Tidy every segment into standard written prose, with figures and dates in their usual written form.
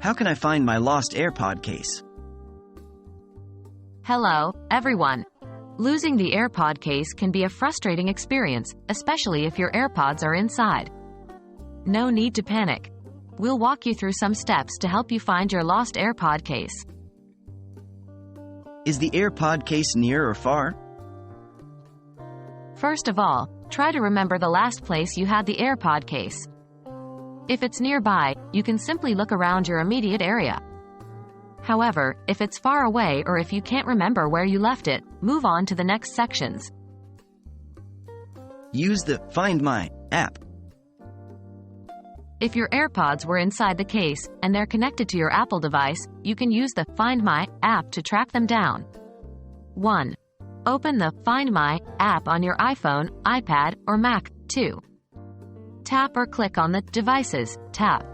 How can I find my lost AirPod case? Hello, everyone. Losing the AirPod case can be a frustrating experience, especially if your AirPods are inside. No need to panic. We'll walk you through some steps to help you find your lost AirPod case. Is the AirPod case near or far? First of all, try to remember the last place you had the AirPod case. If it's nearby, you can simply look around your immediate area. However, if it's far away or if you can't remember where you left it, move on to the next sections. Use the Find My app. If your AirPods were inside the case and they're connected to your Apple device, you can use the Find My app to track them down. 1. Open the Find My app on your iPhone, iPad, or Mac. 2. Tap or click on the Devices tab.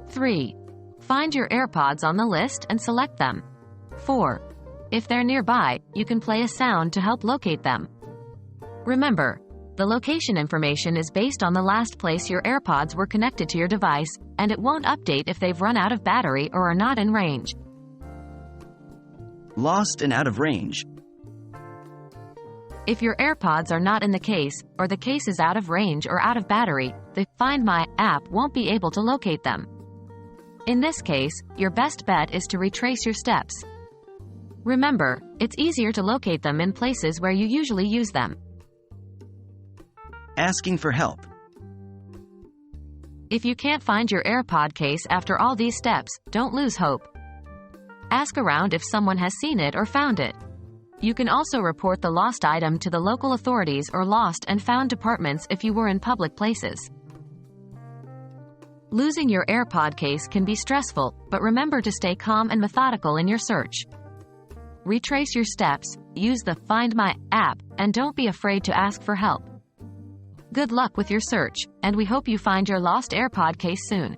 3. Find your AirPods on the list and select them. 4. If they're nearby, you can play a sound to help locate them. Remember, the location information is based on the last place your AirPods were connected to your device, and it won't update if they've run out of battery or are not in range. Lost and out of range. If your AirPods are not in the case, or the case is out of range or out of battery, the Find My app won't be able to locate them. In this case, your best bet is to retrace your steps. Remember, it's easier to locate them in places where you usually use them. Asking for help. If you can't find your AirPod case after all these steps, don't lose hope. Ask around if someone has seen it or found it. You can also report the lost item to the local authorities or lost and found departments if you were in public places. Losing your AirPod case can be stressful, but remember to stay calm and methodical in your search. Retrace your steps, use the Find My app, and don't be afraid to ask for help. Good luck with your search, and we hope you find your lost AirPod case soon.